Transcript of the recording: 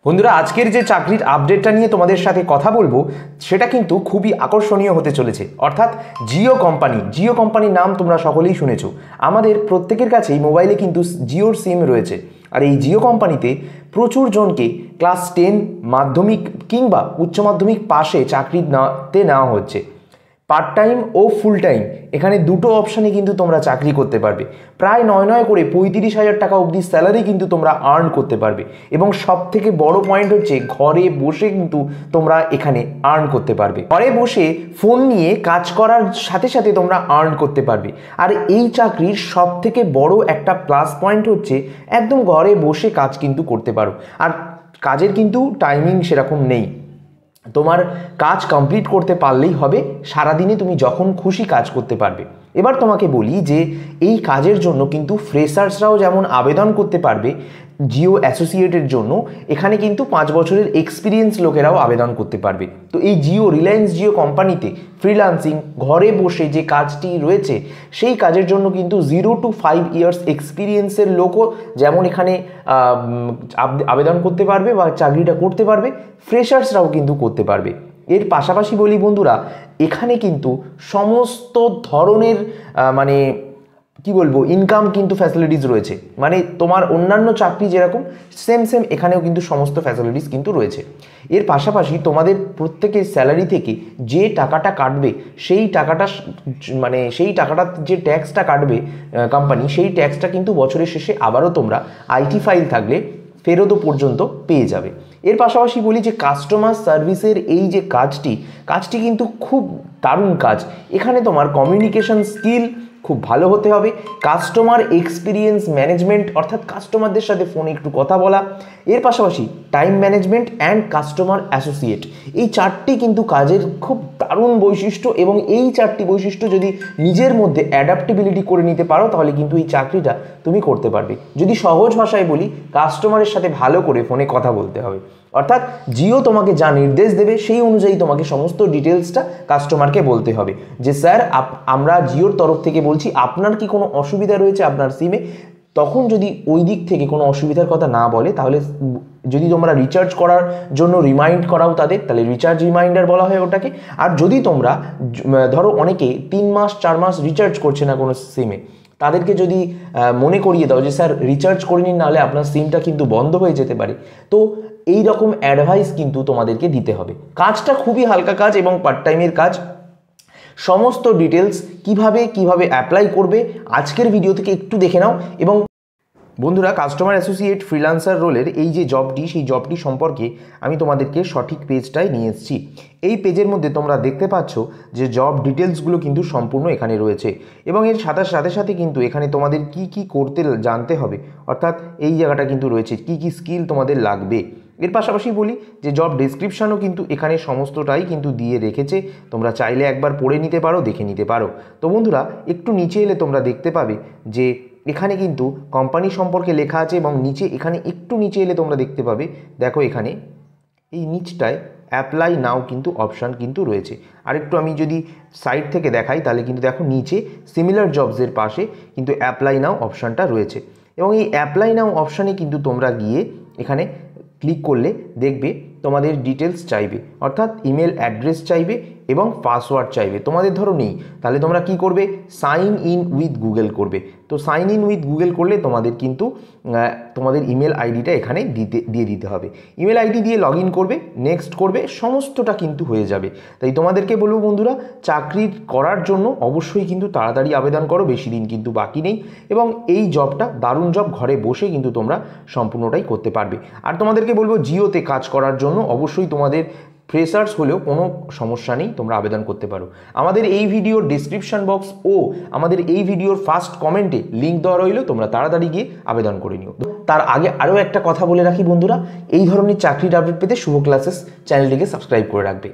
বন্ধুরা, আজকের যে চাকরির আপডেটটা নিয়ে তোমাদের সাথে কথা বলবো সেটা কিন্তু খুবই আকর্ষণীয় হতে চলেছে। অর্থাৎ জিও কোম্পানির নাম তোমরা সকলেই শুনেছো। আমাদের প্রত্যেকের কাছেই মোবাইলে কিন্তু জিওর সিম রয়েছে। আর এই জিও কোম্পানিতে প্রচুর জনকে ক্লাস 10 মাধ্যমিক কিংবা উচ্চ মাধ্যমিক পাশে চাকরিতে নেওয়া হচ্ছে। পার্ট টাইম ও ফুল টাইম এখানে দুটো অপশানে কিন্তু তোমরা চাকরি করতে পারবে। প্রায় নয় করে 35,000 টাকা অবধি স্যালারি কিন্তু তোমরা আর্ন করতে পারবে। এবং সব থেকে বড় পয়েন্ট হচ্ছে ঘরে বসে কিন্তু তোমরা এখানে আর্ন করতে পারবে। ঘরে বসে ফোন নিয়ে কাজ করার সাথে সাথে তোমরা আর্ন করতে পারবে। আর এই চাকরির সব থেকে বড় একটা প্লাস পয়েন্ট হচ্ছে একদম ঘরে বসে কাজ কিন্তু করতে পারো। আর কাজের কিন্তু টাইমিং সেরকম নেই, তোমার কাজ কমপ্লিট করতে পারলেই হবে। সারাদিনে তুমি যখন খুশি কাজ করতে পারবে। এবার তোমাকে বলি যে এই কাজের জন্য কিন্তু ফ্রেশার্সরাও যেমন আবেদন করতে পারবে, জিও অ্যাসোসিয়েটের জন্য এখানে কিন্তু 5 বছরের এক্সপিরিয়েন্স লোকেরাও আবেদন করতে পারবে। তো এই রিলায়েন্স জিও কোম্পানিতে ফ্রিল্যান্সিং ঘরে বসে যে কাজটি রয়েছে সেই কাজের জন্য কিন্তু 0 to 5 ইয়ার্স এক্সপিরিয়েন্সের লোকও যেমন এখানে আবেদন করতে পারবে বা চাকরিটা করতে পারবে, ফ্রেশার্সরাও কিন্তু করতে পারবে। এর পাশাপাশি বলি বন্ধুরা, এখানে কিন্তু সমস্ত ধরনের মানে কি বলবো ইনকাম কিন্তু ফ্যাসিলিটিস রয়েছে। মানে তোমার অন্যান্য চাকরি যেরকম সেম এখানেও কিন্তু সমস্ত ফ্যাসিলিটিস কিন্তু রয়েছে। এর পাশাপাশি তোমাদের প্রত্যেকের স্যালারি থেকে যে টাকাটা কাটবে সেই টাকাটা যে ট্যাক্সটা কাটবে কোম্পানি, সেই ট্যাক্সটা কিন্তু বছরের শেষে আবারও তোমরা আইটি ফাইল থাকলে ফেরতও পর্যন্ত পেয়ে যাবে। এর পাশাপাশি বলি যে কাস্টমার সার্ভিসের এই যে কাজটি কিন্তু খুব দারুণ কাজ। এখানে তোমার কমিউনিকেশন স্কিল খুব ভালো হতে হবে, কাস্টমার এক্সপিরিয়েন্স ম্যানেজমেন্ট অর্থাৎ কাস্টমারদের সাথে ফোনে একটু কথা বলা, এর পাশাপাশি time management and customer associate, এই চারটি কিন্তু কাজের খুব দারুণ বৈশিষ্ট্য। এবং এই চারটি বৈশিষ্ট্য যদি নিজের মধ্যে অ্যাডাপ্টেবিলিটি করে নিতে পারো তাহলে কিন্তু এই চাকরিটা তুমি করতে পারবে। যদি সহজ ভাষায় বলি, কাস্টমারের সাথে ভালো করে ফোনে কথা বলতে হবে। অর্থাৎ জিও তোমাকে যা নির্দেশ দেবে সেই অনুযায়ী তোমাকে সমস্ত ডিটেলসটা কাস্টমারকে বলতে হবে যে স্যার আমরা জিওর তরফ থেকে বলছি, আপনার কি কোনো অসুবিধা রয়েছে আপনার সিমে। তখন যদি ওই দিক থেকে কোনো অসুবিধার কথা না বলে, তাহলে যদি তোমরা রিচার্জ করার জন্য রিমাইন্ড করাও তাদের, তাহলে রিচার্জ রিমাইন্ডার বলা হয় ওটাকে। আর যদি তোমরা ধরো অনেকে 3 মাস 4 মাস রিচার্জ করছে না কোনো সিমে, তাদেরকে যদি মনে করিয়ে দাও যে স্যার রিচার্জ করে নিন, নাহলে আপনার সিমটা কিন্তু বন্ধ হয়ে যেতে পারে, তো এই রকম অ্যাডভাইস কিন্তু তোমাদেরকে দিতে হবে। কাজটা খুবই হালকা কাজ এবং পার্ট টাইমের কাজ। সমস্ত ডিটেলস কিভাবে অ্যাপ্লাই করবে আজকের ভিডিও থেকে একটু দেখে নাও। এবং বন্ধুরা, কাস্টমার অ্যাসোসিয়েট ফ্রিল্যান্সার রোলের এই যে জবটি, সেই জবটি সম্পর্কে আমি তোমাদেরকে সঠিক পেজটায় নিয়ে এসেছি। এই পেজের মধ্যে তোমরা দেখতে পাচ্ছ যে জব ডিটেলসগুলো কিন্তু সম্পূর্ণ এখানে রয়েছে। এবং এর সাথে সাথে কিন্তু এখানে তোমাদের কি করতে জানতে হবে, অর্থাৎ এই জায়গাটা কিন্তু রয়েছে কি স্কিল তোমাদের লাগবে। এর পাশাপাশি বলি যে জব ডেসক্রিপশানও কিন্তু এখানে সমস্তটাই কিন্তু দিয়ে রেখেছে, তোমরা চাইলে একবার পড়ে নিতে পারো, দেখে নিতে পারো। তো বন্ধুরা, একটু নিচে এলে তোমরা দেখতে পাবে যে এখানে কিন্তু কোম্পানি সম্পর্কে লেখা আছে। এবং একটু নিচে এলে তোমরা দেখতে পাবে, দেখো এখানে এই নিচটায় অ্যাপ্লাই নাও কিন্তু অপশান কিন্তু রয়েছে। আর একটু আমি যদি সাইড থেকে দেখাই তাহলে কিন্তু দেখো নিচে সিমিলার জবসের পাশে কিন্তু অ্যাপ্লাই নাও অপশানটা রয়েছে। এবং এই অ্যাপ্লাই নাও অপশানে কিন্তু তোমরা গিয়ে এখানে ক্লিক করলে দেখবে তোমাদের ডিটেলস চাইবে, অর্থাৎ ইমেল অ্যাড্রেস চাইবে এবং পাসওয়ার্ড চাইবে। তোমাদের ধরো নেই, তাহলে তোমরা কি করবে, সাইন ইন উইথ গুগল করবে। তো সাইন ইন উইথ গুগল করলে তোমাদের কিন্তু তোমাদের ইমেল আইডিটা এখানে দিয়ে দিতে হবে। ইমেল আইডি দিয়ে লগ ইন করবে, নেক্সট করবে, সমস্তটা কিন্তু হয়ে যাবে। তাই তোমাদেরকে বলবো বন্ধুরা, চাকরি করার জন্য অবশ্যই কিন্তু তাড়াতাড়ি আবেদন করো, বেশি দিন কিন্তু বাকি নেই। এবং এই জবটা দারুণ জব, ঘরে বসে কিন্তু তোমরা সম্পূর্ণটাই করতে পারবে। আর তোমাদেরকে বলবো জিওতে কাজ করার জন্য অবশ্যই তোমাদের ফ্রেশার্স হলেও কোনো সমস্যা নেই, তোমরা আবেদন করতে পারো। আমাদের এই ভিডিওর ডিসক্রিপশন বক্স ও আমাদের এই ভিডিওর ফার্স্ট কমেন্টে লিঙ্ক দেওয়া রইল, তোমরা তাড়াতাড়ি গিয়ে আবেদন করে নিও। তার আগে আরও একটা কথা বলে রাখি বন্ধুরা, এই ধরনের চাকরির আপডেট পেতে শুভ ক্লাসেস চ্যানেলটিকে সাবস্ক্রাইব করে রাখবে।